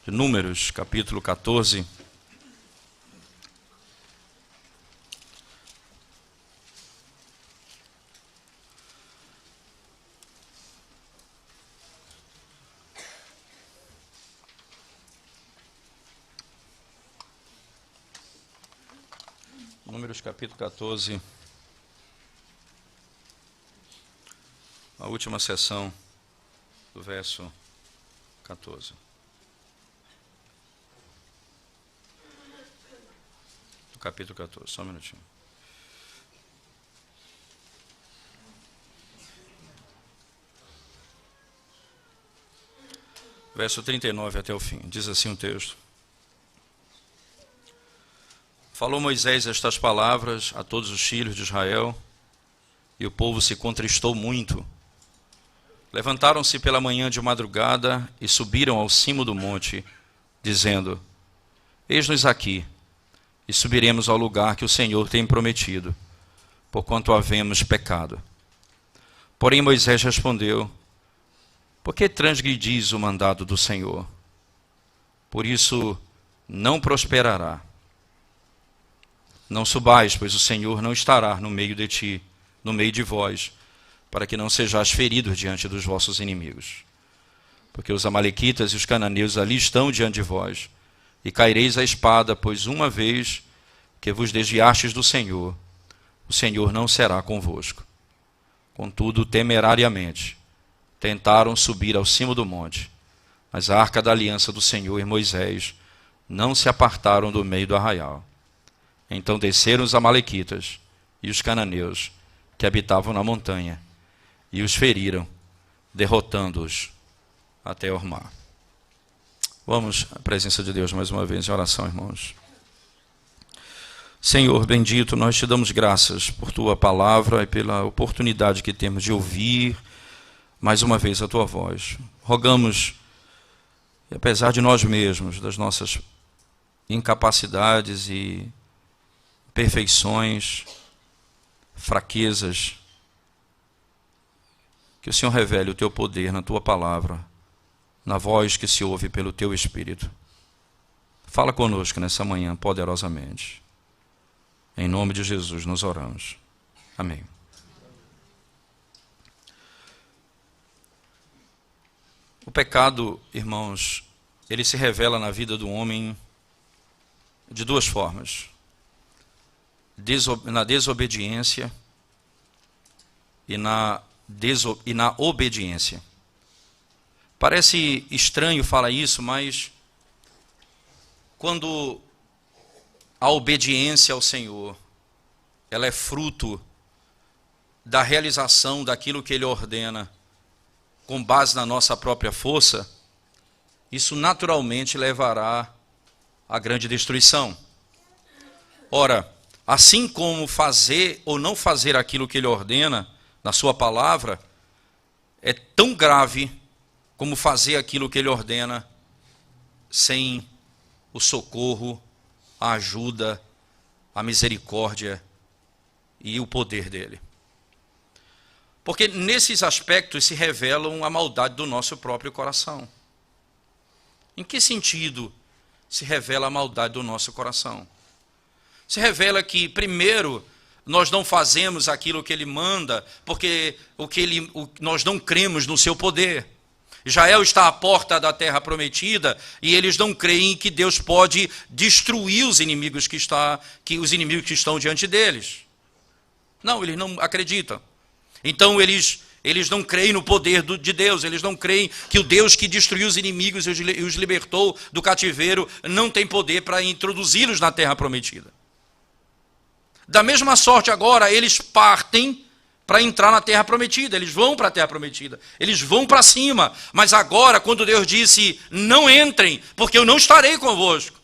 de Números, capítulo 14. Números, capítulo 14. A última sessão do verso 14. Do capítulo 14, só um minutinho. Verso 39 até o fim, diz assim o texto. Falou Moisés estas palavras a todos os filhos de Israel, e o povo se contristou muito. Levantaram-se pela manhã de madrugada e subiram ao cimo do monte, dizendo: Eis-nos aqui, e subiremos ao lugar que o Senhor tem prometido, porquanto havemos pecado. Porém Moisés respondeu: Por que transgredis o mandado do Senhor? Por isso não prosperará. Não subais, pois o Senhor não estará no meio de ti, no meio de vós, para que não sejais feridos diante dos vossos inimigos. Porque os amalequitas e os cananeus ali estão diante de vós, e caireis a espada, pois uma vez que vos desviastes do Senhor, o Senhor não será convosco. Contudo, temerariamente, tentaram subir ao cimo do monte, mas a arca da aliança do Senhor e Moisés não se apartaram do meio do arraial. Então desceram os amalequitas e os cananeus que habitavam na montanha, e os feriram, derrotando-os até Ormá. Vamos à presença de Deus mais uma vez em oração, irmãos. Senhor bendito, nós te damos graças por tua palavra e pela oportunidade que temos de ouvir mais uma vez a tua voz. Rogamos, e apesar de nós mesmos, das nossas incapacidades e imperfeições, fraquezas, que o Senhor revele o teu poder na tua palavra, na voz que se ouve pelo teu Espírito. Fala conosco nessa manhã poderosamente. Em nome de Jesus nós oramos. Amém. O pecado, irmãos, ele se revela na vida do homem de duas formas. Na desobediência e na obediência. Parece estranho falar isso, mas quando a obediência ao Senhor, ela é fruto da realização daquilo que Ele ordena, com base na nossa própria força, isso naturalmente levará à grande destruição. Ora, assim como fazer ou não fazer aquilo que Ele ordena na sua palavra, é tão grave como fazer aquilo que Ele ordena sem o socorro, a ajuda, a misericórdia e o poder dEle. Porque nesses aspectos se revelam a maldade do nosso próprio coração. Em que sentido se revela a maldade do nosso coração? Se revela que, primeiro, nós não fazemos aquilo que Ele manda, porque nós não cremos no seu poder. Israel está à porta da terra prometida e eles não creem que Deus pode destruir os inimigos que estão diante deles. Não, eles não acreditam. Então eles não creem no poder de Deus, eles não creem que o Deus que destruiu os inimigos e os libertou do cativeiro não tem poder para introduzi-los na terra prometida. Da mesma sorte agora, eles partem para entrar na terra prometida, eles vão para a terra prometida, eles vão para cima, mas agora, quando Deus disse, não entrem, porque eu não estarei convosco,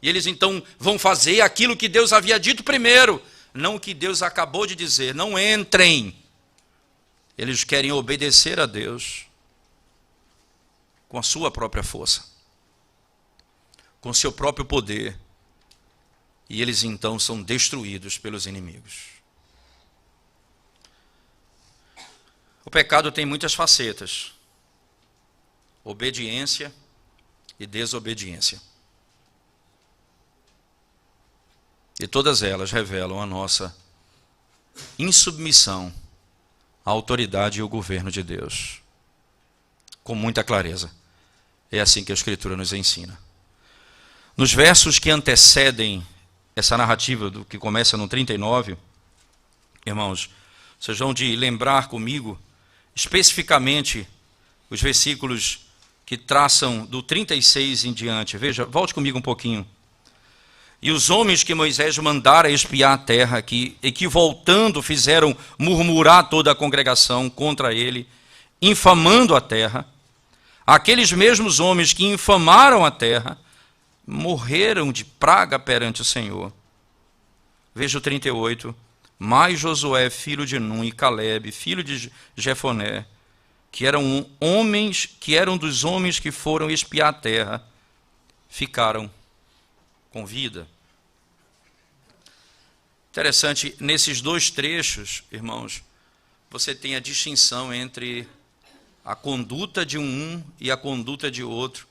e eles então vão fazer aquilo que Deus havia dito primeiro, não o que Deus acabou de dizer, não entrem. Eles querem obedecer a Deus com a sua própria força, com seu próprio poder, e eles então são destruídos pelos inimigos. O pecado tem muitas facetas: obediência, e desobediência. E todas elas revelam a nossa insubmissão à autoridade e ao governo de Deus. Com muita clareza. É assim que a Escritura nos ensina. Nos versos que antecedem essa narrativa, do que começa no 39, irmãos, vocês vão de lembrar comigo, especificamente, os versículos que traçam do 36 em diante. Veja, volte comigo um pouquinho. E os homens que Moisés mandara espiar a terra, e que voltando fizeram murmurar toda a congregação contra ele, infamando a terra, aqueles mesmos homens que infamaram a terra, morreram de praga perante o Senhor. Veja o 38. Mas Josué, filho de Num, e Calebe, filho de Jefoné, que eram dos homens que foram espiar a terra, ficaram com vida. Interessante, nesses dois trechos, irmãos, você tem a distinção entre a conduta de um e a conduta de outro,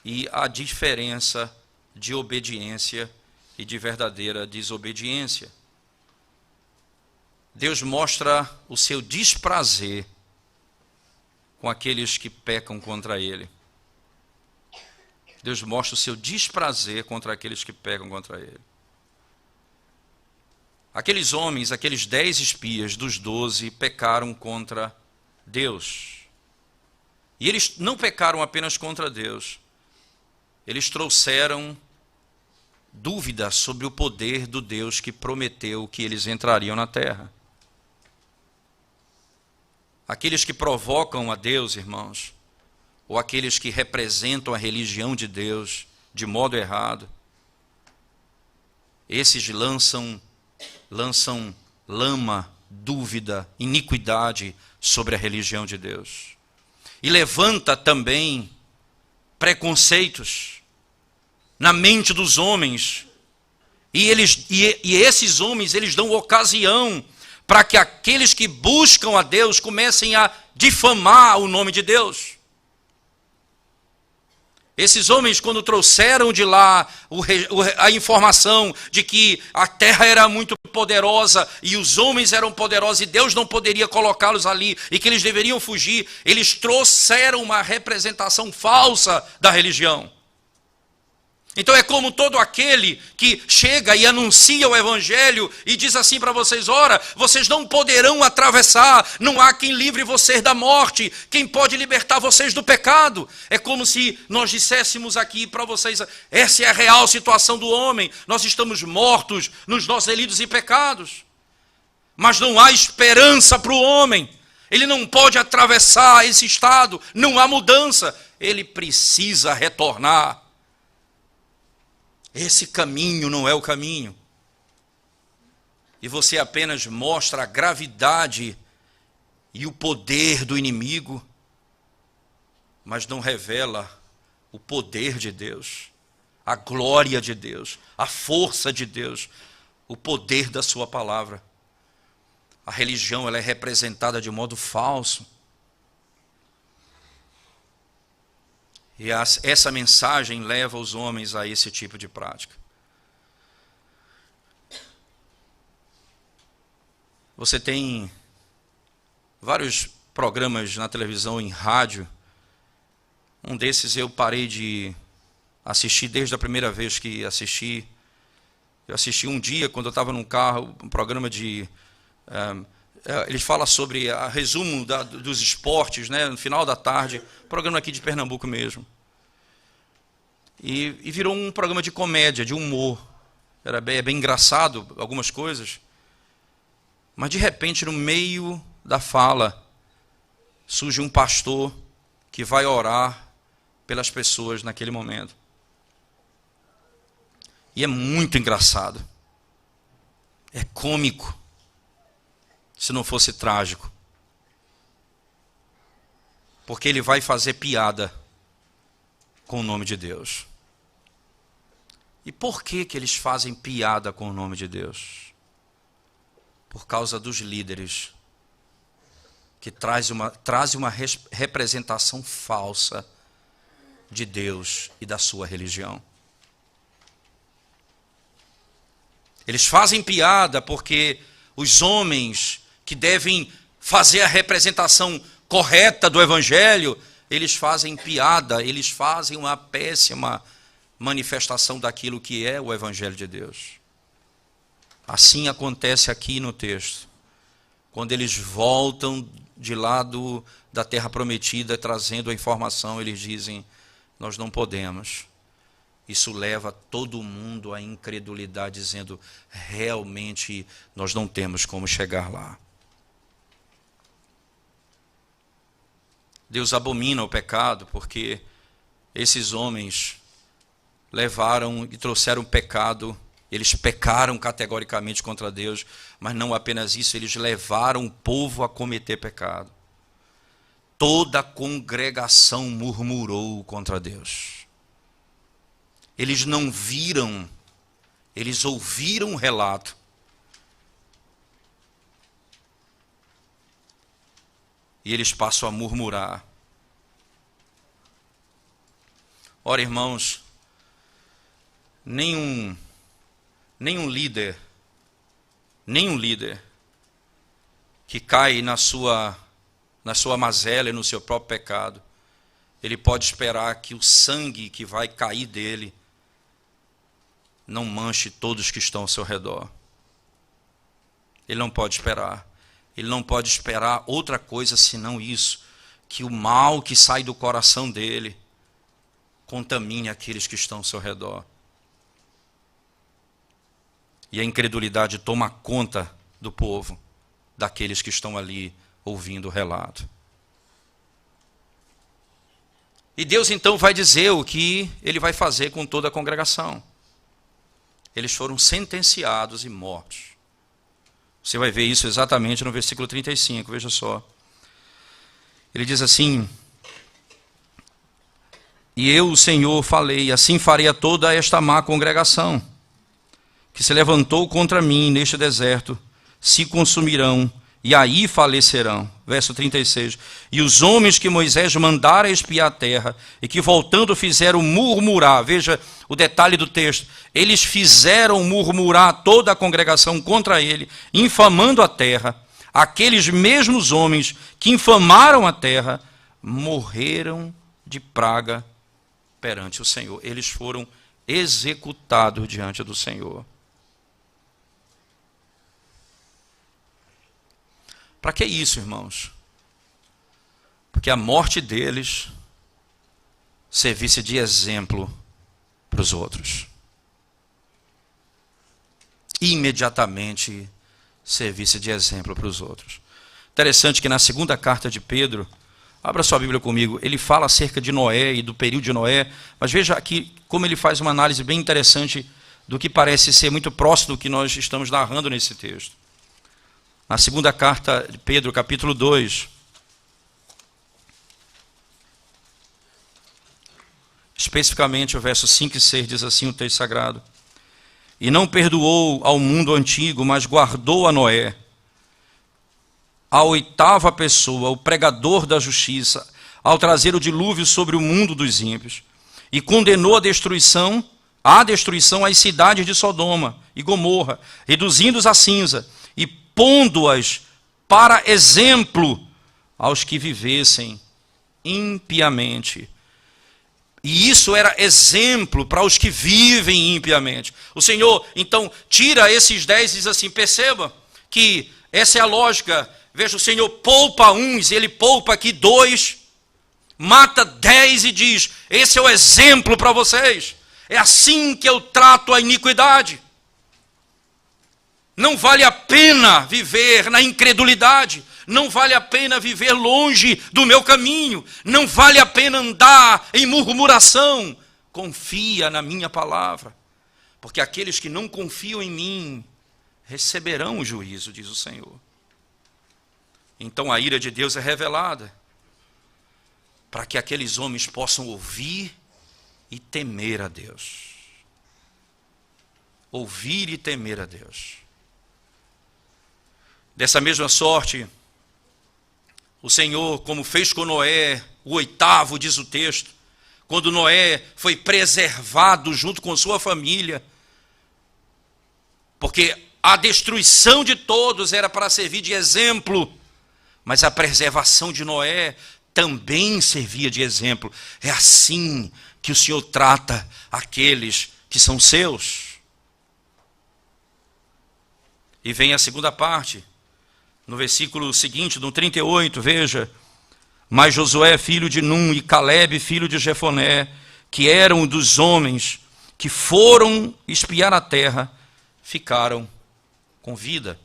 e a diferença de obediência e de verdadeira desobediência. Deus mostra o seu desprazer com aqueles que pecam contra Ele. Deus mostra o seu desprazer contra aqueles que pecam contra Ele. Aqueles homens, aqueles 10 espias dos 12, pecaram contra Deus. E eles não pecaram apenas contra Deus. Eles trouxeram dúvida sobre o poder do Deus que prometeu que eles entrariam na terra. Aqueles que provocam a Deus, irmãos, ou aqueles que representam a religião de Deus de modo errado, esses lançam lama, dúvida, iniquidade sobre a religião de Deus. E levanta também preconceitos na mente dos homens. E esses homens, eles dão ocasião para que aqueles que buscam a Deus comecem a difamar o nome de Deus. Esses homens, quando trouxeram de lá a informação de que a terra era muito poderosa e os homens eram poderosos e Deus não poderia colocá-los ali e que eles deveriam fugir, eles trouxeram uma representação falsa da religião. Então é como todo aquele que chega e anuncia o evangelho e diz assim para vocês: ora, vocês não poderão atravessar, não há quem livre vocês da morte, quem pode libertar vocês do pecado. É como se nós disséssemos aqui para vocês: essa é a real situação do homem, nós estamos mortos nos nossos delitos e pecados. Mas não há esperança para o homem, ele não pode atravessar esse estado, não há mudança, ele precisa retornar. Esse caminho não é o caminho. E você apenas mostra a gravidade e o poder do inimigo, mas não revela o poder de Deus, a glória de Deus, a força de Deus, o poder da sua palavra. A religião, ela é representada de modo falso. E essa mensagem leva os homens a esse tipo de prática. Você tem vários programas na televisão, em rádio. Um desses eu parei de assistir desde a primeira vez que assisti. Eu assisti um dia, quando eu estava num carro, um programa de... ele fala sobre a resumo dos esportes, né, no final da tarde, programa aqui de Pernambuco mesmo. E virou um programa de comédia, de humor. Era bem engraçado algumas coisas. Mas de repente, no meio da fala, surge um pastor que vai orar pelas pessoas naquele momento. E é muito engraçado. É cômico. Se não fosse trágico. Porque ele vai fazer piada com o nome de Deus. E por que eles fazem piada com o nome de Deus? Por causa dos líderes que trazem uma representação falsa de Deus e da sua religião. Eles fazem piada porque os homens que devem fazer a representação correta do Evangelho, eles fazem piada, eles fazem uma péssima manifestação daquilo que é o Evangelho de Deus. Assim acontece aqui no texto. Quando eles voltam de lá da terra prometida, trazendo a informação, eles dizem, nós não podemos. Isso leva todo mundo à incredulidade, dizendo, realmente nós não temos como chegar lá. Deus abomina o pecado, porque esses homens levaram e trouxeram pecado. Eles pecaram categoricamente contra Deus, mas não apenas isso, eles levaram o povo a cometer pecado. Toda a congregação murmurou contra Deus. Eles não viram, eles ouviram o relato. E eles passam a murmurar. Ora, irmãos, nenhum líder que cai na sua mazela e no seu próprio pecado, ele pode esperar que o sangue que vai cair dele não manche todos que estão ao seu redor. Ele não pode esperar. Ele não pode esperar outra coisa senão isso, que o mal que sai do coração dele contamine aqueles que estão ao seu redor. E a incredulidade toma conta do povo, daqueles que estão ali ouvindo o relato. E Deus então vai dizer o que ele vai fazer com toda a congregação. Eles foram sentenciados e mortos. Você vai ver isso exatamente no versículo 35, veja só. Ele diz assim, e eu, o Senhor, falei, assim farei a toda esta má congregação, que se levantou contra mim neste deserto, se consumirão, e aí falecerão. Verso 36. E os homens que Moisés mandara espiar a terra, e que voltando fizeram murmurar, veja o detalhe do texto, eles fizeram murmurar toda a congregação contra ele, infamando a terra. Aqueles mesmos homens que infamaram a terra, morreram de praga perante o Senhor. Eles foram executados diante do Senhor. Para que isso, irmãos? Porque a morte deles servisse de exemplo para os outros. Imediatamente servisse de exemplo para os outros. Interessante que na segunda carta de Pedro, abra sua Bíblia comigo, ele fala acerca de Noé e do período de Noé, mas veja aqui como ele faz uma análise bem interessante do que parece ser muito próximo do que nós estamos narrando nesse texto. Na segunda carta de Pedro, capítulo 2, especificamente o verso 5 e 6, diz assim o texto sagrado: e não perdoou ao mundo antigo, mas guardou a Noé, a oitava pessoa, o pregador da justiça, ao trazer o dilúvio sobre o mundo dos ímpios, e condenou à destruição as cidades de Sodoma e Gomorra, reduzindo-os a cinza, e pondo-as para exemplo aos que vivessem impiamente. E isso era exemplo para os que vivem impiamente. O Senhor, então, tira esses 10 e diz assim, perceba que essa é a lógica. Veja, o Senhor poupa uns, ele poupa aqui 2, mata 10 e diz, esse é o exemplo para vocês. É assim que eu trato a iniquidade. Não vale a pena viver na incredulidade. Não vale a pena viver longe do meu caminho. Não vale a pena andar em murmuração. Confia na minha palavra. Porque aqueles que não confiam em mim receberão o juízo, diz o Senhor. Então a ira de Deus é revelada para que aqueles homens possam ouvir e temer a Deus. Ouvir e temer a Deus. Dessa mesma sorte, o Senhor, como fez com Noé, o oitavo, diz o texto, quando Noé foi preservado junto com sua família, porque a destruição de todos era para servir de exemplo, mas a preservação de Noé também servia de exemplo. É assim que o Senhor trata aqueles que são seus. E vem a segunda parte, no versículo seguinte, no 38, veja: mas Josué, filho de Num, e Calebe, filho de Jefoné, que eram dos homens que foram espiar a terra, ficaram com vida.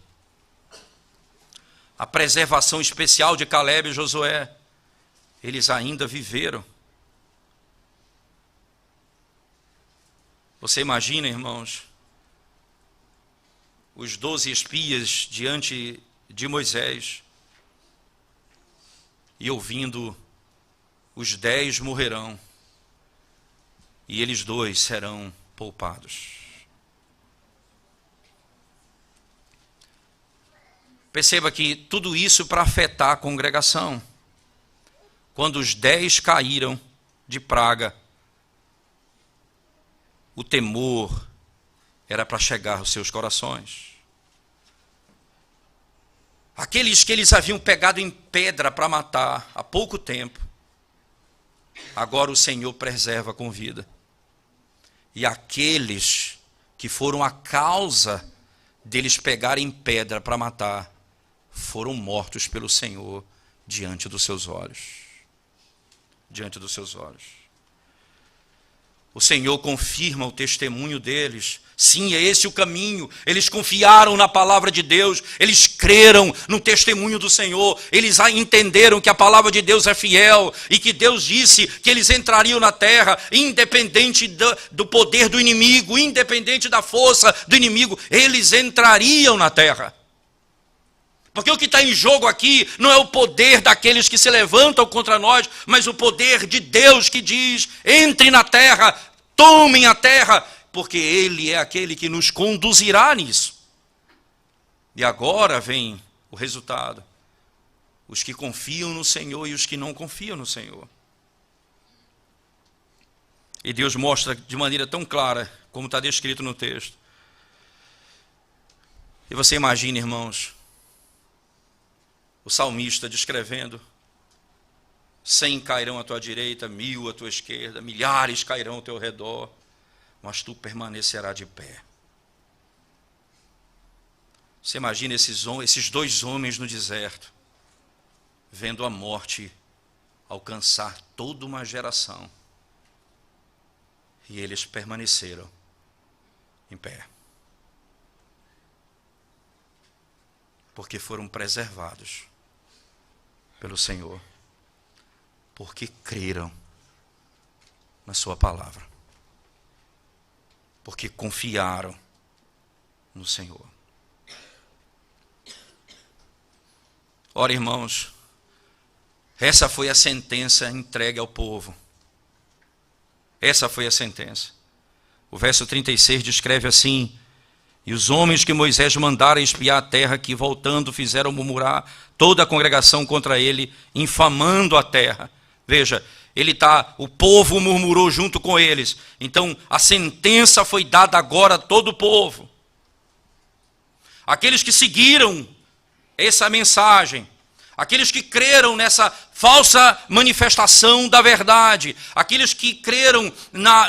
A preservação especial de Calebe e Josué, eles ainda viveram. Você imagina, irmãos, os 12 espias diante de Moisés, e ouvindo: os 10 morrerão, e eles 2 serão poupados. Perceba que tudo isso para afetar a congregação. Quando os 10 caíram de praga, o temor era para chegar aos seus corações. Aqueles que eles haviam pegado em pedra para matar há pouco tempo, agora o Senhor preserva com vida. E aqueles que foram a causa deles pegarem pedra para matar, foram mortos pelo Senhor diante dos seus olhos. Diante dos seus olhos. O Senhor confirma o testemunho deles. Sim, é esse o caminho. Eles confiaram na palavra de Deus, eles creram no testemunho do Senhor, eles entenderam que a palavra de Deus é fiel e que Deus disse que eles entrariam na terra, independente do poder do inimigo, independente da força do inimigo, eles entrariam na terra. Porque o que está em jogo aqui não é o poder daqueles que se levantam contra nós, mas o poder de Deus que diz: entre na terra, tomem a terra, porque Ele é aquele que nos conduzirá nisso. E agora vem o resultado: os que confiam no Senhor e os que não confiam no Senhor. E Deus mostra de maneira tão clara, como está descrito no texto. E você imagina, irmãos, o salmista descrevendo: 100 cairão à tua direita, 1000 à tua esquerda, milhares cairão ao teu redor, mas tu permanecerás de pé. Você imagina esses 2 homens no deserto, vendo a morte alcançar toda uma geração, e eles permaneceram em pé, porque foram preservados pelo Senhor, porque creram na sua palavra, porque confiaram no Senhor. Ora, irmãos, essa foi a sentença entregue ao povo. Essa foi a sentença. O verso 36 descreve assim: e os homens que Moisés mandara espiar a terra, que voltando fizeram murmurar toda a congregação contra ele, infamando a terra. Veja, o povo murmurou junto com eles. Então a sentença foi dada agora a todo o povo. Aqueles que seguiram essa mensagem, aqueles que creram nessa falsa manifestação da verdade, aqueles que creram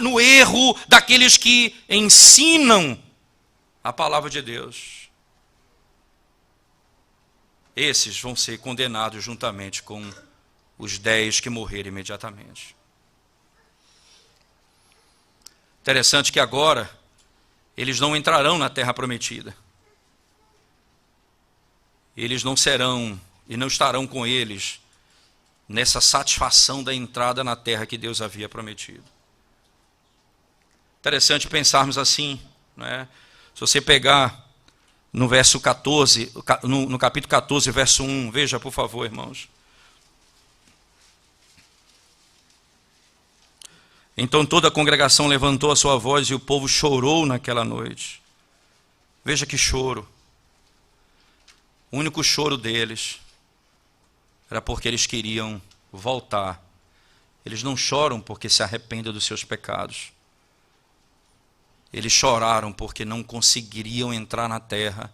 no erro daqueles que ensinam a palavra de Deus, esses vão ser condenados juntamente com os 10 que morreram imediatamente. Interessante que agora eles não entrarão na terra prometida. Eles não serão e não estarão com eles nessa satisfação da entrada na terra que Deus havia prometido. Interessante pensarmos assim, não é? Se você pegar no verso 14, no capítulo 14, verso 1, veja, por favor, irmãos. Então toda a congregação levantou a sua voz e o povo chorou naquela noite. Veja que choro. O único choro deles era porque eles queriam voltar Eles não choram porque se arrependem dos seus pecados. Eles choraram porque não conseguiriam entrar na terra,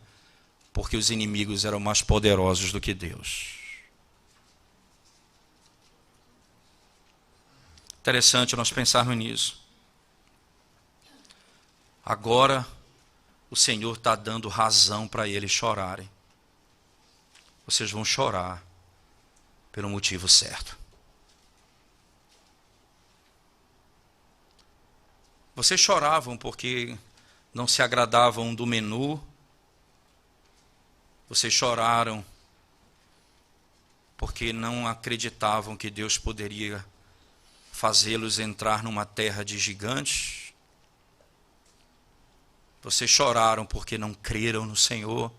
porque os inimigos eram mais poderosos do que Deus. Interessante nós pensarmos nisso. Agora, o Senhor está dando razão para eles chorarem. Vocês vão chorar pelo motivo certo. Vocês choravam porque não se agradavam do menu. Vocês choraram porque não acreditavam que Deus poderia fazê-los entrar numa terra de gigantes. Vocês choraram porque não creram no Senhor.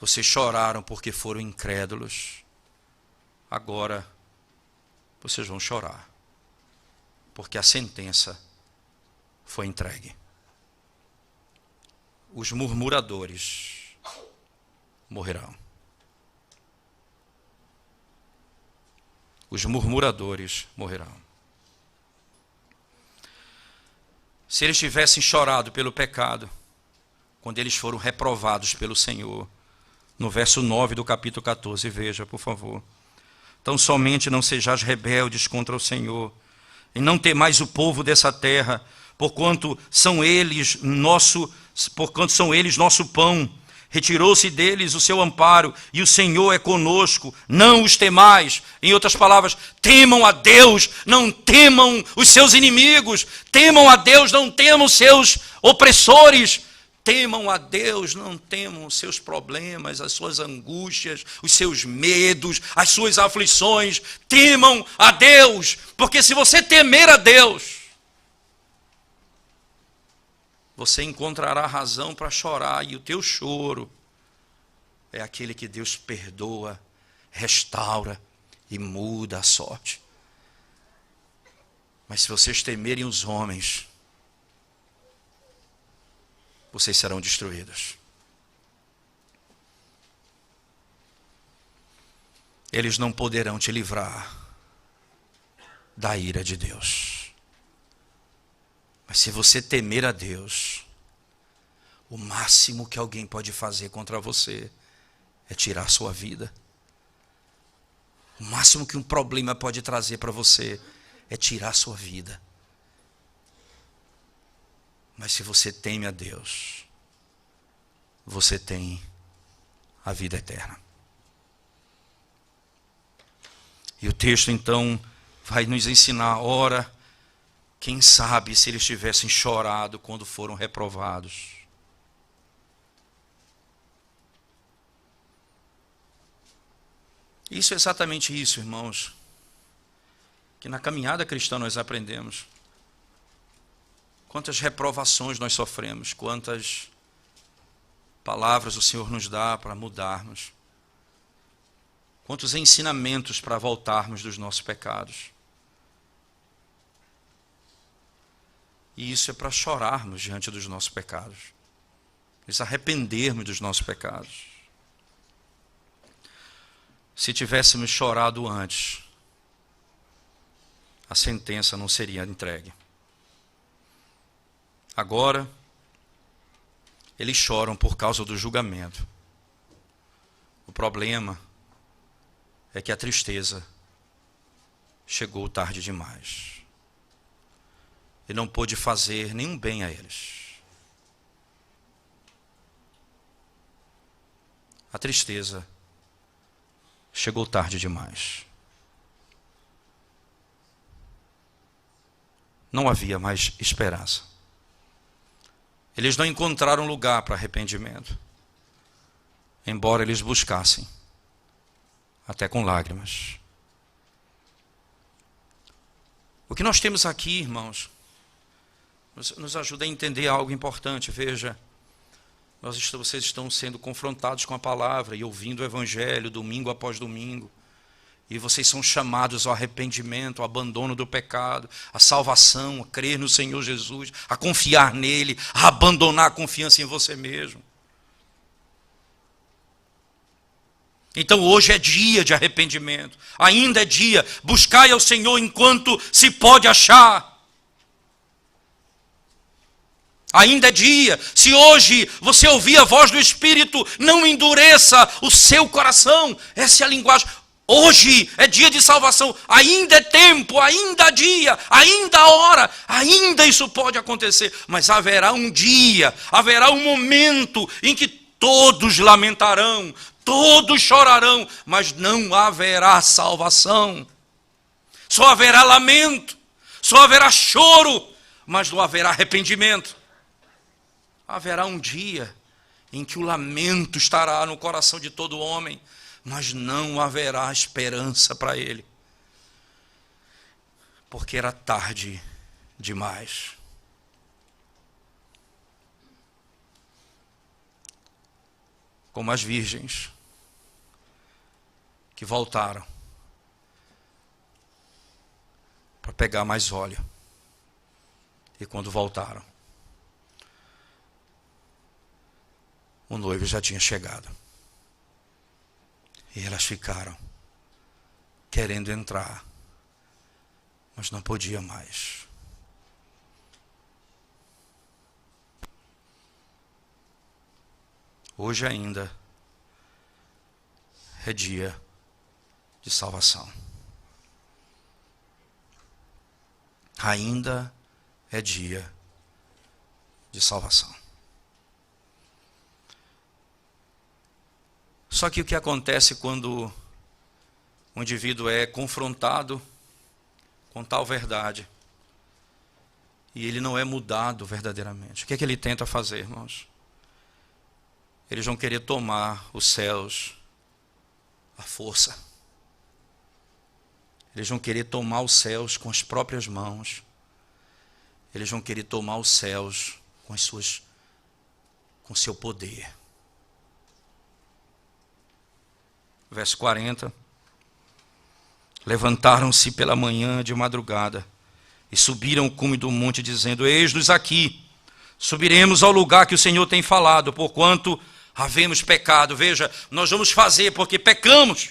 Vocês choraram porque foram incrédulos. Agora, vocês vão chorar, porque a sentença foi entregue. Os murmuradores morrerão. Os murmuradores morrerão. Se eles tivessem chorado pelo pecado, quando eles foram reprovados pelo Senhor, no verso 9 do capítulo 14, veja, por favor. Tão somente não sejais rebeldes contra o Senhor, e não temais o povo dessa terra, porquanto são eles nosso pão. Retirou-se deles o seu amparo, e o Senhor é conosco. Não os temais. Em outras palavras, temam a Deus, não temam os seus inimigos. Temam a Deus, não temam os seus opressores. Temam a Deus, não temam os seus problemas, as suas angústias, os seus medos, as suas aflições. Temam a Deus, porque se você temer a Deus, você encontrará razão para chorar, e o teu choro é aquele que Deus perdoa, restaura e muda a sorte. Mas se vocês temerem os homens, vocês serão destruídos. Eles não poderão te livrar da ira de Deus. Mas se você temer a Deus, o máximo que alguém pode fazer contra você é tirar sua vida. O máximo que um problema pode trazer para você é tirar sua vida. Mas se você teme a Deus, você tem a vida eterna. E o texto então vai nos ensinar, ora, quem sabe se eles tivessem chorado quando foram reprovados. Isso é exatamente isso, irmãos, que na caminhada cristã nós aprendemos. Quantas reprovações nós sofremos, quantas palavras o Senhor nos dá para mudarmos, quantos ensinamentos para voltarmos dos nossos pecados. E isso é para chorarmos diante dos nossos pecados, nos arrependermos dos nossos pecados. Se tivéssemos chorado antes, a sentença não seria entregue. Agora, eles choram por causa do julgamento. O problema é que a tristeza chegou tarde demais. E não pôde fazer nenhum bem a eles. A tristeza chegou tarde demais. Não havia mais esperança. Eles não encontraram lugar para arrependimento, embora eles buscassem, até com lágrimas. O que nós temos aqui, irmãos, nos ajuda a entender algo importante. Veja, vocês estão sendo confrontados com a palavra e ouvindo o Evangelho domingo após domingo. E vocês são chamados ao arrependimento, ao abandono do pecado, à salvação, a crer no Senhor Jesus, a confiar nele, a abandonar a confiança em você mesmo. Então hoje é dia de arrependimento, ainda é dia, buscai ao Senhor enquanto se pode achar. Ainda é dia, se hoje você ouvir a voz do Espírito, não endureça o seu coração. Essa é a linguagem. Hoje é dia de salvação, ainda é tempo, ainda há dia, ainda há hora, ainda isso pode acontecer. Mas haverá um dia, haverá um momento em que todos lamentarão, todos chorarão, mas não haverá salvação. Só haverá lamento, só haverá choro, mas não haverá arrependimento. Haverá um dia em que o lamento estará no coração de todo homem, mas não haverá esperança para ele, porque era tarde demais. Como as virgens que voltaram para pegar mais óleo, e quando voltaram, o noivo já tinha chegado. E elas ficaram querendo entrar, mas não podia mais. Hoje ainda é dia de salvação. Ainda é dia de salvação. Só que o que acontece quando o indivíduo é confrontado com tal verdade e ele não é mudado verdadeiramente? O que é que ele tenta fazer, irmãos? Eles vão querer tomar os céus à força. Eles vão querer tomar os céus com as próprias mãos. Eles vão querer tomar os céus com seu poder. Verso 40. Levantaram-se pela manhã de madrugada e subiram o cume do monte, dizendo: eis-nos aqui, subiremos ao lugar que o Senhor tem falado, porquanto havemos pecado. Veja, nós vamos fazer porque pecamos.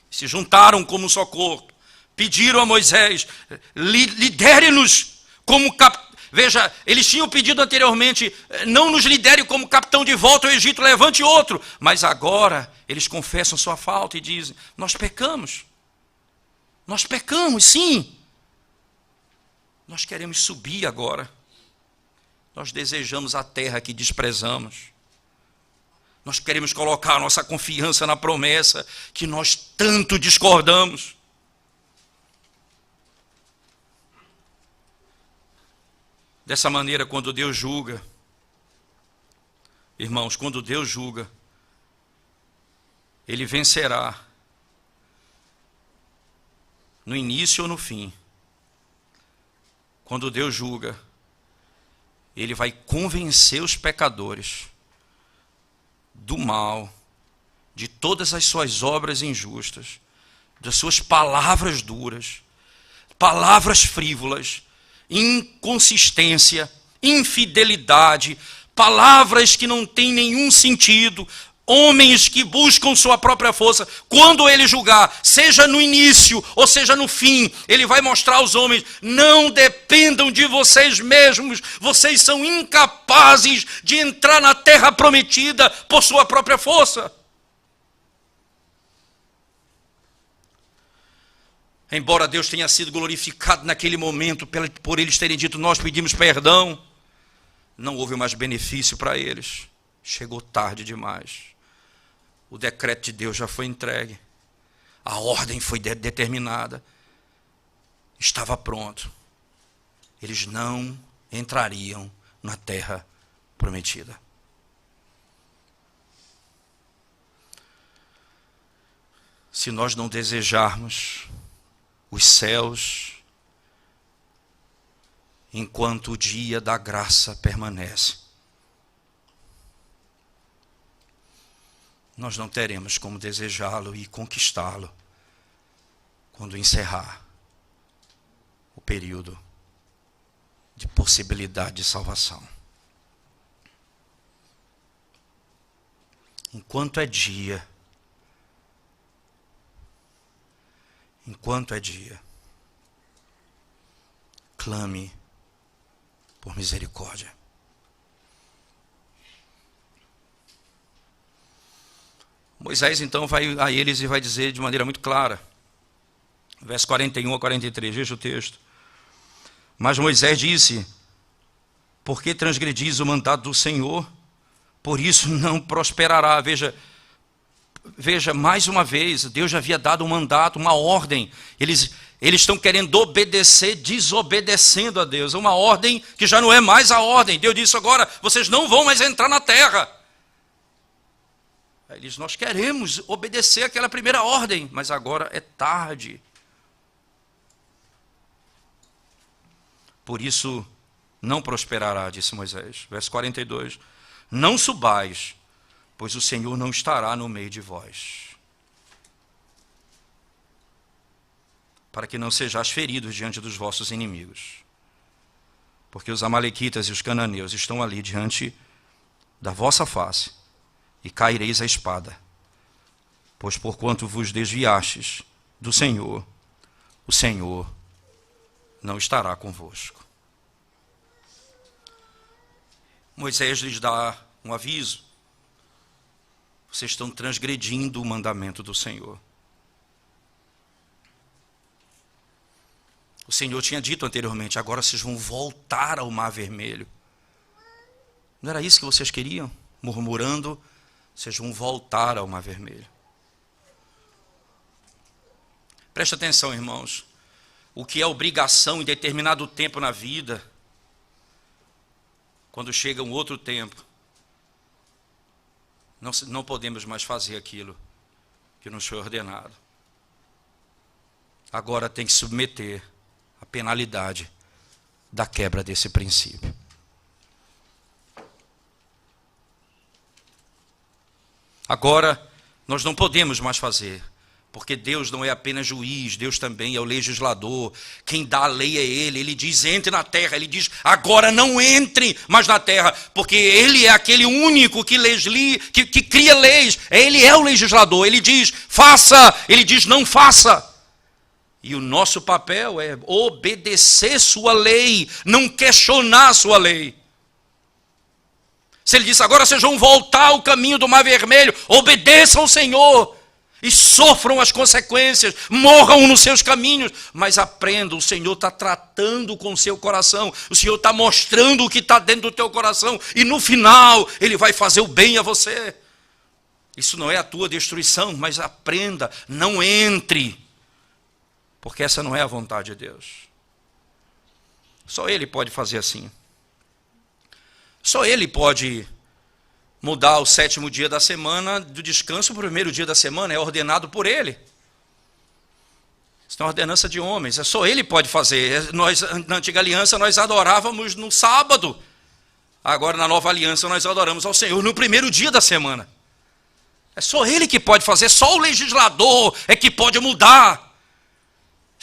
Se juntaram como um só corpo, pediram a Moisés: lidere-nos como capitão. Veja, eles tinham pedido anteriormente: não nos lidere como capitão de volta ao Egito, levante outro. Mas agora eles confessam sua falta e dizem: nós pecamos. Nós pecamos, sim. Nós queremos subir agora. Nós desejamos a terra que desprezamos. Nós queremos colocar a nossa confiança na promessa que nós tanto discordamos. Dessa maneira, quando Deus julga, irmãos, quando Deus julga, Ele vencerá no início ou no fim. Quando Deus julga, Ele vai convencer os pecadores do mal, de todas as suas obras injustas, das suas palavras duras, palavras frívolas, inconsistência, infidelidade, palavras que não têm nenhum sentido, homens que buscam sua própria força. Quando ele julgar, seja no início ou seja no fim, ele vai mostrar aos homens: não dependam de vocês mesmos, vocês são incapazes de entrar na terra prometida por sua própria força. Embora Deus tenha sido glorificado naquele momento por eles terem dito: nós pedimos perdão, não houve mais benefício para eles. Chegou tarde demais. O decreto de Deus já foi entregue. A ordem foi determinada. Estava pronto. Eles não entrariam na terra prometida. Se nós não desejarmos os céus enquanto o dia da graça permanece, nós não teremos como desejá-lo e conquistá-lo quando encerrar o período de possibilidade de salvação. enquanto é dia, clame por misericórdia. Moisés então vai a eles e vai dizer de maneira muito clara, verso 41 a 43, veja o texto. Mas Moisés disse: por que transgredis o mandado do Senhor? Por isso não prosperará. Veja, mais uma vez, Deus já havia dado um mandato, uma ordem. Eles estão querendo obedecer, desobedecendo a Deus. Uma ordem que já não é mais a ordem. Deus disse agora, vocês não vão mais entrar na terra. Aí eles, nós queremos obedecer aquela primeira ordem, mas agora é tarde. Por isso não prosperará, disse Moisés. Verso 42. Não subais, pois o Senhor não estará no meio de vós, para que não sejais feridos diante dos vossos inimigos. Porque os amalequitas e os cananeus estão ali diante da vossa face, e caireis a espada. Pois porquanto vos desviastes do Senhor, o Senhor não estará convosco. Moisés lhes dá um aviso. Vocês estão transgredindo o mandamento do Senhor. O Senhor tinha dito anteriormente, agora vocês vão voltar ao Mar Vermelho. Não era isso que vocês queriam? Murmurando, vocês vão voltar ao Mar Vermelho. Preste atenção, irmãos. O que é obrigação em determinado tempo na vida, quando chega um outro tempo, não podemos mais fazer aquilo que nos foi ordenado. Agora tem que submeter a penalidade da quebra desse princípio. Agora, nós não podemos mais fazer, porque Deus não é apenas juiz, Deus também é o legislador. Quem dá a lei é Ele. Ele diz, entre na terra. Ele diz, agora não entre mais na terra, porque Ele é aquele único que cria leis. Ele é o legislador. Ele diz, faça. Ele diz, não faça. E o nosso papel é obedecer sua lei, não questionar sua lei. Se Ele disse, agora vocês vão voltar ao caminho do Mar Vermelho, obedeçam ao Senhor e sofram as consequências, morram nos seus caminhos, mas aprendam, o Senhor está tratando com o seu coração, o Senhor está mostrando o que está dentro do teu coração, e no final Ele vai fazer o bem a você. Isso não é a tua destruição, mas aprenda, não entre, porque essa não é a vontade de Deus. Só Ele pode fazer assim. Só Ele pode mudar o 7º dia da semana do descanso para o 1º dia da semana, é ordenado por Ele. Isso é uma ordenança de homens, é só Ele pode fazer. Nós, na antiga aliança, nós adorávamos no sábado. Agora, na nova aliança, nós adoramos ao Senhor no 1º dia da semana. É só Ele que pode fazer, só o legislador é que pode mudar.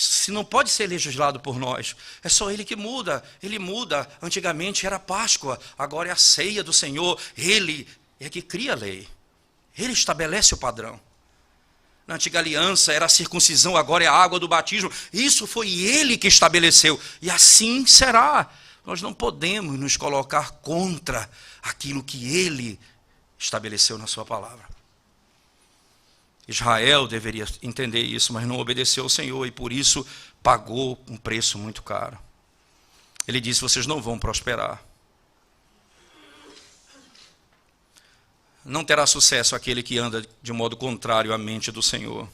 Se não pode ser legislado por nós, é só Ele que muda. Ele muda. Antigamente era Páscoa, agora é a ceia do Senhor. Ele é que cria a lei. Ele estabelece o padrão. Na antiga aliança era a circuncisão, agora é a água do batismo. Isso foi Ele que estabeleceu. E assim será. Nós não podemos nos colocar contra aquilo que Ele estabeleceu na sua palavra. Israel deveria entender isso, mas não obedeceu ao Senhor e por isso pagou um preço muito caro. Ele disse, vocês não vão prosperar. Não terá sucesso aquele que anda de modo contrário à mente do Senhor.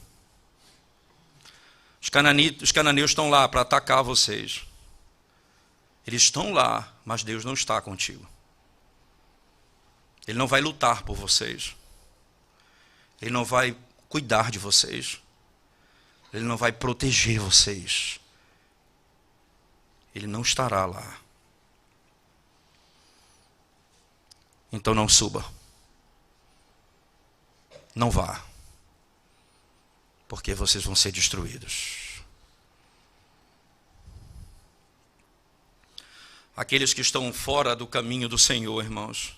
Os cananeus estão lá para atacar vocês. Eles estão lá, mas Deus não está contigo. Ele não vai lutar por vocês. Ele não vai cuidar de vocês. Ele não vai proteger vocês. Ele não estará lá. Então não suba. Não vá. Porque vocês vão ser destruídos. Aqueles que estão fora do caminho do Senhor, irmãos,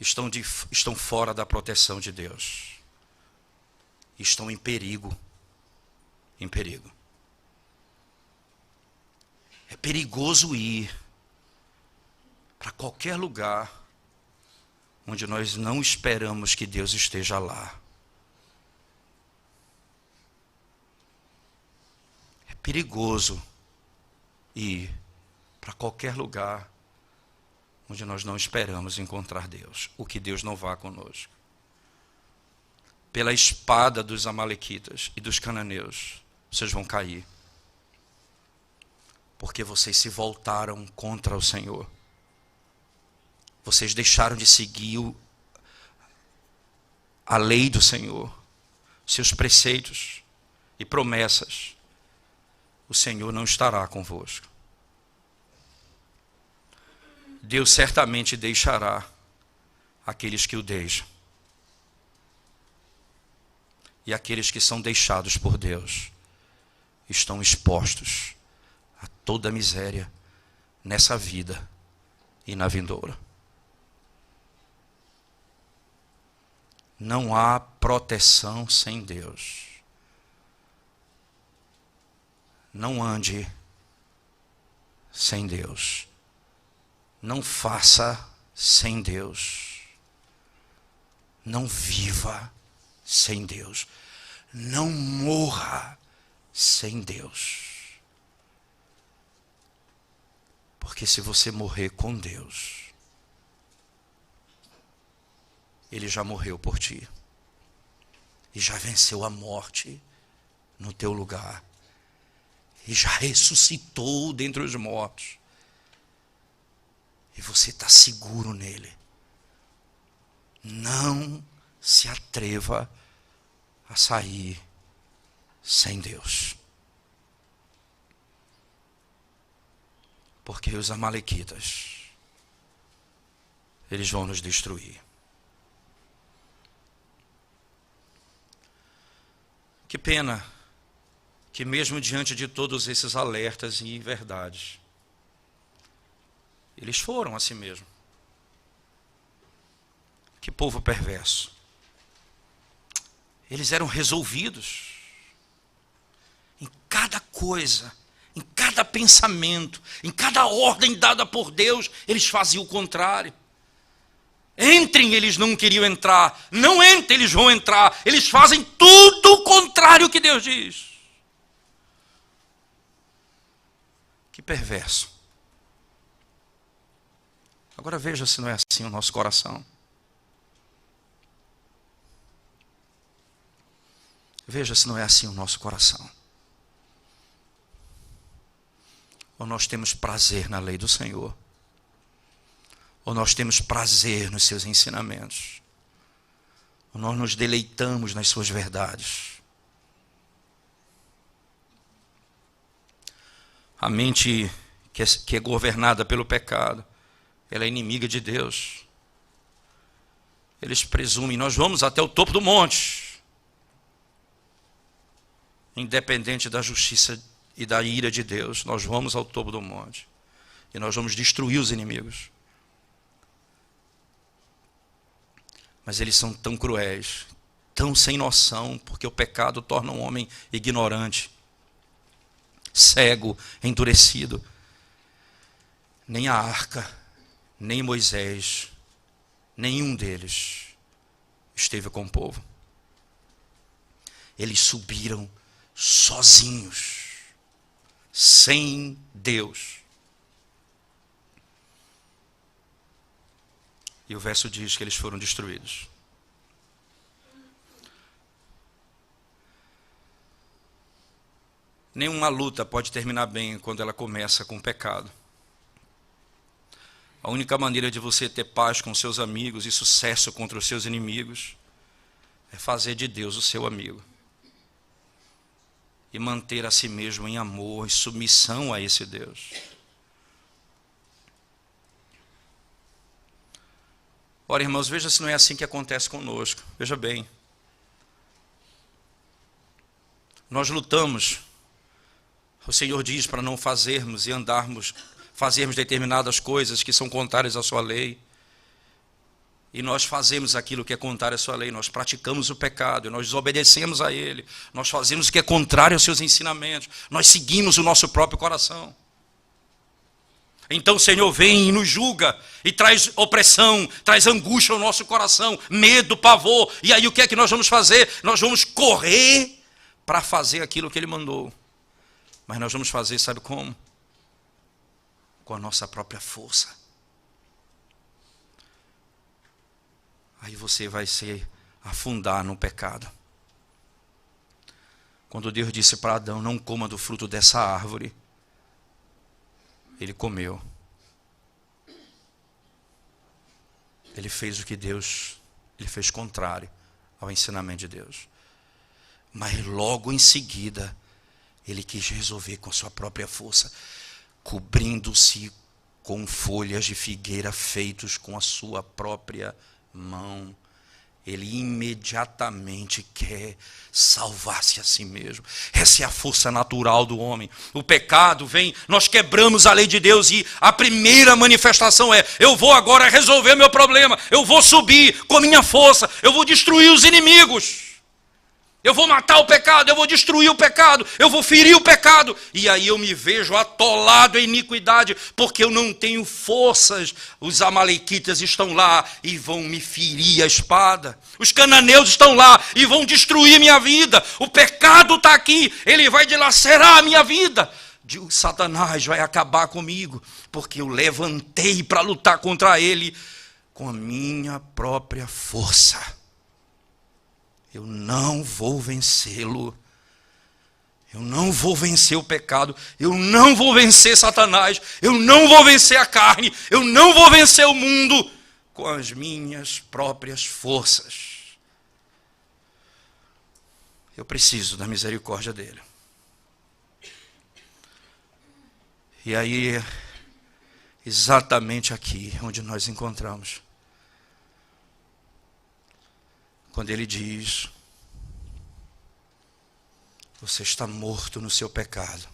estão fora da proteção de Deus. Estão em perigo. Em perigo. É perigoso ir para qualquer lugar onde nós não esperamos que Deus esteja lá. É perigoso ir para qualquer lugar onde nós não esperamos encontrar Deus, o que Deus não vá conosco. Pela espada dos amalequitas e dos cananeus, vocês vão cair. Porque vocês se voltaram contra o Senhor. Vocês deixaram de seguir a lei do Senhor, seus preceitos e promessas. O Senhor não estará convosco. Deus certamente deixará aqueles que o deixam. E aqueles que são deixados por Deus estão expostos a toda a miséria nessa vida e na vindoura. Não há proteção sem Deus. Não ande sem Deus. Não faça sem Deus. Não viva sem Deus. Não morra sem Deus. Porque se você morrer com Deus, Ele já morreu por ti. E já venceu a morte no teu lugar. E já ressuscitou dentre os mortos. E você está seguro nele. Não se atreva a sair sem Deus. Porque os amalequitas, eles vão nos destruir. Que pena que mesmo diante de todos esses alertas e verdades, eles foram a si mesmo. Que povo perverso. Eles eram resolvidos em cada coisa, em cada pensamento, em cada ordem dada por Deus, eles faziam o contrário. Entrem, eles não queriam entrar. Não entrem, eles vão entrar. Eles fazem tudo o contrário que Deus diz. Que perverso. Agora veja se não é assim o nosso coração. Veja se não é assim o nosso coração. Ou nós temos prazer na lei do Senhor, ou nós temos prazer nos seus ensinamentos, ou nós nos deleitamos nas suas verdades. A mente que é governada pelo pecado, ela é inimiga de Deus. Eles presumem, nós vamos até o topo do monte, independente da justiça e da ira de Deus, nós vamos ao topo do monte e nós vamos destruir os inimigos. Mas eles são tão cruéis, tão sem noção, porque o pecado torna um homem ignorante, cego, endurecido. Nem a arca, nem Moisés, nenhum deles esteve com o povo. Eles subiram sozinhos, sem Deus. E o verso diz que eles foram destruídos. Nenhuma luta pode terminar bem quando ela começa com pecado. A única maneira de você ter paz com seus amigos e sucesso contra os seus inimigos é fazer de Deus o seu amigo. E manter a si mesmo em amor e submissão a esse Deus. Ora, irmãos, veja se não é assim que acontece conosco. Veja bem. Nós lutamos. O Senhor diz para não fazermos e fazermos determinadas coisas que são contrárias à sua lei. e nós fazemos aquilo que é contrário à sua lei, nós praticamos o pecado, nós desobedecemos a ele, nós fazemos o que é contrário aos seus ensinamentos, nós seguimos o nosso próprio coração. Então o Senhor vem e nos julga, e traz opressão, traz angústia ao nosso coração, medo, pavor, e aí o que é que nós vamos fazer? Nós vamos correr para fazer aquilo que ele mandou, mas nós vamos fazer, sabe como? Com a nossa própria força. Aí você vai se afundar no pecado. Quando Deus disse para Adão, não coma do fruto dessa árvore, ele comeu. Ele fez o que Deus, ele fez contrário ao ensinamento de Deus. Mas logo em seguida, ele quis resolver com a sua própria força, cobrindo-se com folhas de figueira feitos com a sua própria mão. Ele imediatamente quer salvar-se a si mesmo. Essa é a força natural do homem. O pecado vem, nós quebramos a lei de Deus e a primeira manifestação é: eu vou agora resolver meu problema, eu vou subir com a minha força, eu vou destruir os inimigos, eu vou matar o pecado, eu vou destruir o pecado, eu vou ferir o pecado. E aí eu me vejo atolado em iniquidade, porque eu não tenho forças. Os amalequitas estão lá e vão me ferir a espada. Os cananeus estão lá e vão destruir minha vida. O pecado está aqui, ele vai dilacerar a minha vida. Satanás vai acabar comigo, porque eu levantei para lutar contra ele com a minha própria força. Eu não vou vencê-lo. Eu não vou vencer o pecado. Eu não vou vencer Satanás. Eu não vou vencer a carne. Eu não vou vencer o mundo com as minhas próprias forças. Eu preciso da misericórdia dele. E aí, exatamente aqui onde nós encontramos, quando ele diz: você está morto no seu pecado.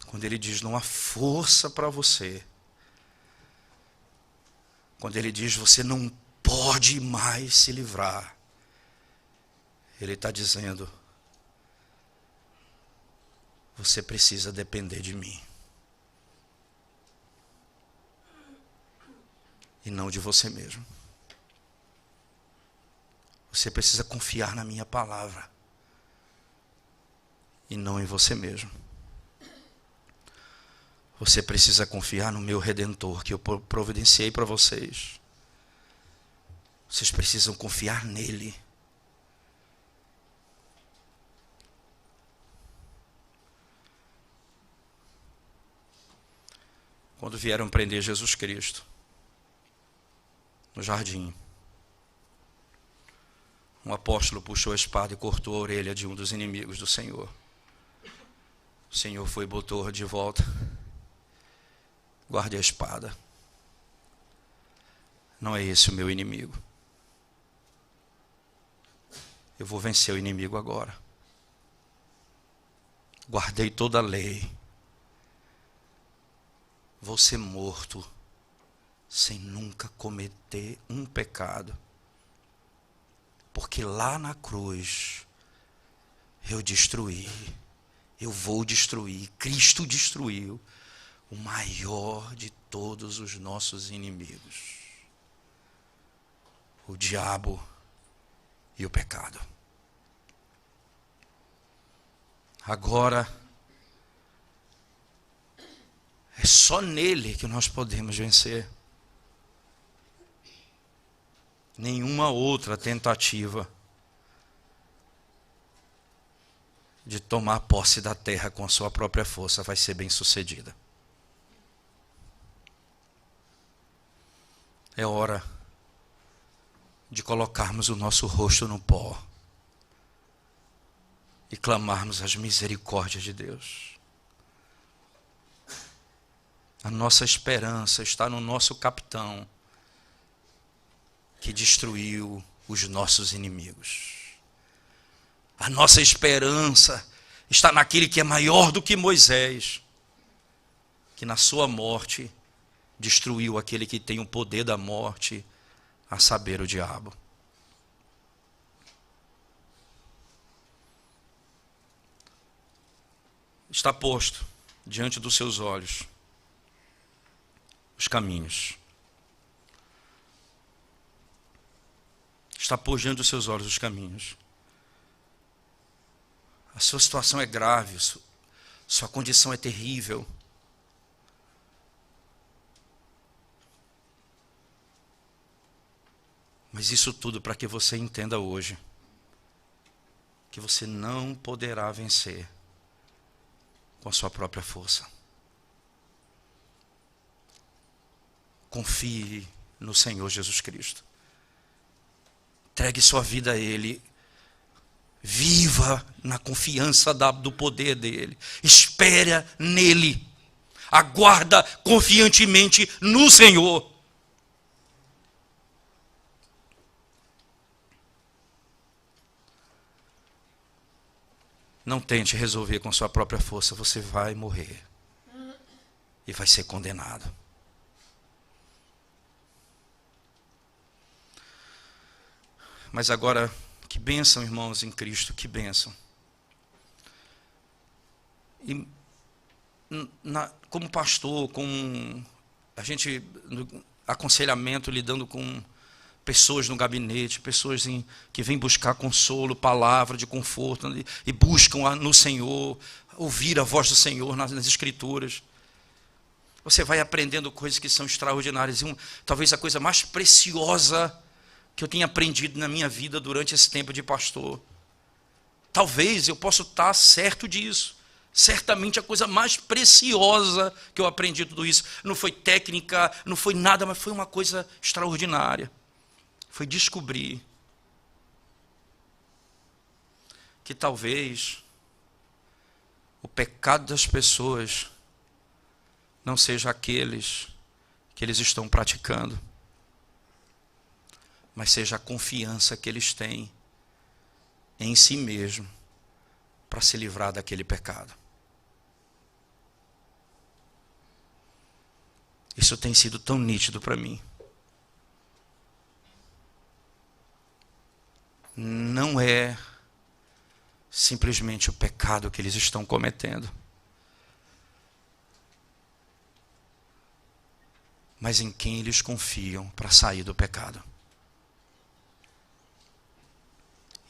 Quando ele diz: não há força para você. Quando ele diz: você não pode mais se livrar. Ele está dizendo: você precisa depender de mim. E não de você mesmo. Você precisa confiar na minha palavra e não em você mesmo. Você precisa confiar no meu Redentor, que eu providenciei para vocês. Vocês precisam confiar nele. Quando vieram prender Jesus Cristo no jardim, um apóstolo puxou a espada e cortou a orelha de um dos inimigos do Senhor. O Senhor foi e botou de volta. Guarde a espada. Não é esse o meu inimigo. Eu vou vencer o inimigo agora. Guardei toda a lei. Vou ser morto sem nunca cometer um pecado. Porque lá na cruz eu destruí, eu vou destruir, Cristo destruiu o maior de todos os nossos inimigos, o diabo e o pecado. Agora, é só nele que nós podemos vencer. Nenhuma outra tentativa de tomar posse da terra com a sua própria força vai ser bem sucedida. É hora de colocarmos o nosso rosto no pó e clamarmos as misericórdias de Deus. A nossa esperança está no nosso capitão, que destruiu os nossos inimigos. A nossa esperança está naquele que é maior do que Moisés, que na sua morte destruiu aquele que tem o poder da morte, a saber, o diabo. Está posto diante dos seus olhos os caminhos. Está posto diante dos seus olhos os caminhos. A sua situação é grave, sua condição é terrível. Mas isso tudo para que você entenda hoje que você não poderá vencer com a sua própria força. Confie no Senhor Jesus Cristo. Entregue sua vida a Ele. Viva na confiança do poder dEle. Espere nele. Aguarda confiantemente no Senhor. Não tente resolver com sua própria força. Você vai morrer. E vai ser condenado. Mas agora, que bênção, irmãos, em Cristo, que bênção. E como pastor, com a gente, no aconselhamento, lidando com pessoas no gabinete, pessoas que vêm buscar consolo, palavra de conforto, e buscam no Senhor, ouvir a voz do Senhor nas Escrituras. Você vai aprendendo coisas que são extraordinárias. E talvez a coisa mais preciosa que eu tenha aprendido na minha vida durante esse tempo de pastor. Talvez eu possa estar certo disso. Certamente a coisa mais preciosa que eu aprendi tudo isso. Não foi técnica, não foi nada, mas foi uma coisa extraordinária. Foi descobrir que talvez o pecado das pessoas não seja aqueles que eles estão praticando, mas seja a confiança que eles têm em si mesmo para se livrar daquele pecado. Isso tem sido tão nítido para mim. Não é simplesmente o pecado que eles estão cometendo, mas em quem eles confiam para sair do pecado.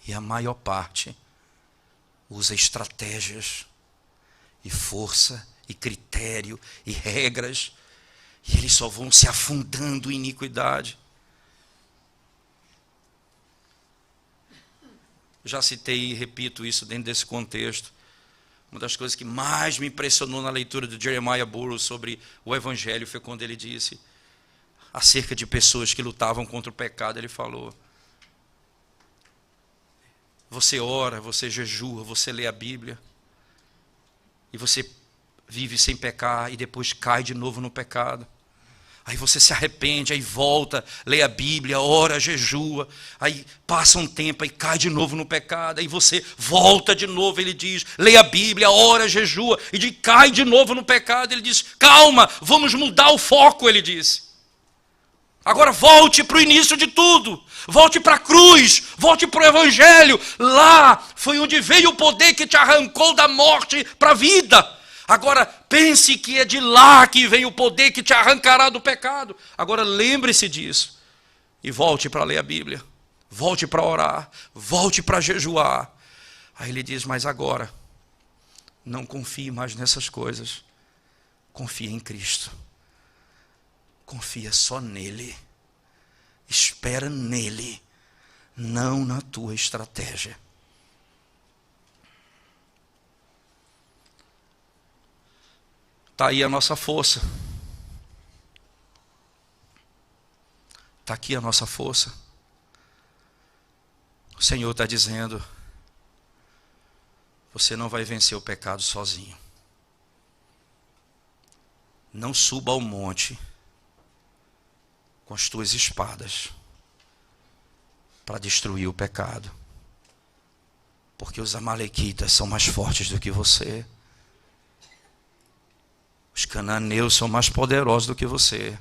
E a maior parte usa estratégias, e força, e critério, e regras, e eles só vão se afundando em iniquidade. Já citei e repito isso dentro desse contexto. Uma das coisas que mais me impressionou na leitura de Jeremiah Burroughs sobre o Evangelho foi quando ele disse, acerca de pessoas que lutavam contra o pecado, ele falou: você ora, você jejua, você lê a Bíblia, e você vive sem pecar, e depois cai de novo no pecado. Aí você se arrepende, aí volta, lê a Bíblia, ora, jejua, aí passa um tempo, aí cai de novo no pecado, aí você volta de novo, ele diz, lê a Bíblia, ora, jejua, e cai de novo no pecado. Ele diz, calma, vamos mudar o foco, ele disse. Agora volte para o início de tudo, volte para a cruz, volte para o Evangelho. Lá foi onde veio o poder que te arrancou da morte para a vida. Agora pense que é de lá que vem o poder que te arrancará do pecado. Agora lembre-se disso e volte para ler a Bíblia, volte para orar, volte para jejuar. Aí ele diz, mas agora não confie mais nessas coisas, confie em Cristo. Confia só nele, espera nele, não na tua estratégia. Está aí a nossa força. Está aqui a nossa força. O Senhor está dizendo, você não vai vencer o pecado sozinho. Não suba ao monte com as tuas espadas para destruir o pecado, porque os amalequitas são mais fortes do que você. Os cananeus são mais poderosos do que você.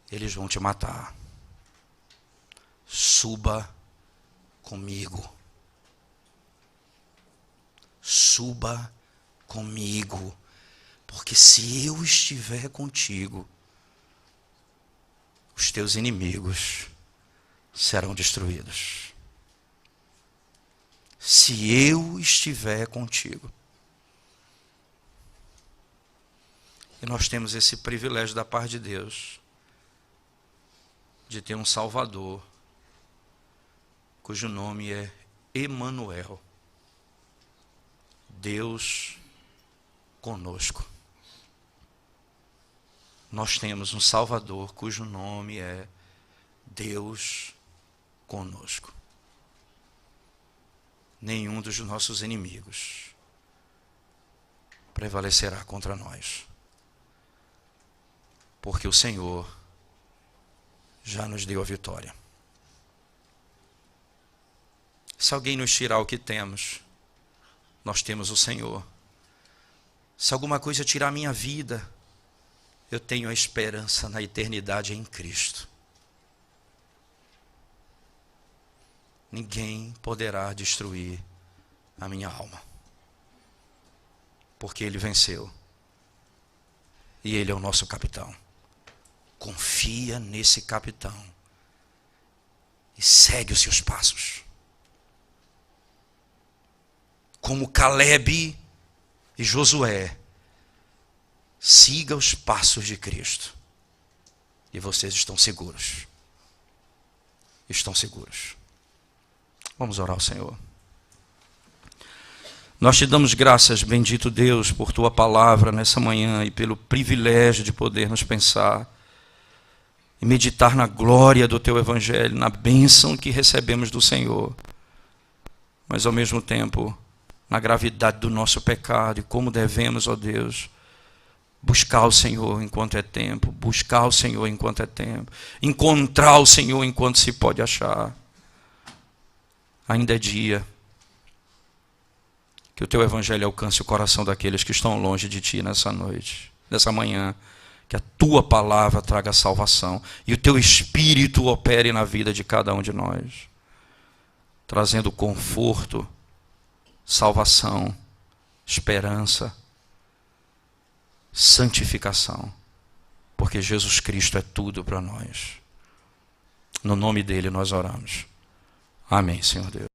Eles vão te matar. Suba comigo. Suba comigo. Porque se eu estiver contigo, os teus inimigos serão destruídos. Se eu estiver contigo. E nós temos esse privilégio da parte de Deus, de ter um Salvador, cujo nome é Emanuel, Deus conosco. Nós temos um Salvador cujo nome é Deus conosco. Nenhum dos nossos inimigos prevalecerá contra nós, porque o Senhor já nos deu a vitória. Se alguém nos tirar o que temos, nós temos o Senhor. Se alguma coisa tirar a minha vida, eu tenho a esperança na eternidade em Cristo. Ninguém poderá destruir a minha alma, porque Ele venceu. E Ele é o nosso capitão. Confia nesse capitão e segue os seus passos. Como Caleb e Josué, siga os passos de Cristo. E vocês estão seguros. Estão seguros. Vamos orar ao Senhor. Nós te damos graças, bendito Deus, por tua palavra nessa manhã e pelo privilégio de podermos pensar e meditar na glória do teu evangelho, na bênção que recebemos do Senhor, mas ao mesmo tempo na gravidade do nosso pecado e como devemos, ó Deus, buscar o Senhor enquanto é tempo, buscar o Senhor enquanto é tempo, encontrar o Senhor enquanto se pode achar. Ainda é dia que o teu evangelho alcance o coração daqueles que estão longe de ti nessa noite, nessa manhã, que a tua palavra traga salvação e o teu Espírito opere na vida de cada um de nós, trazendo conforto, salvação, esperança, santificação, porque Jesus Cristo é tudo para nós. No nome dele nós oramos. Amém, Senhor Deus.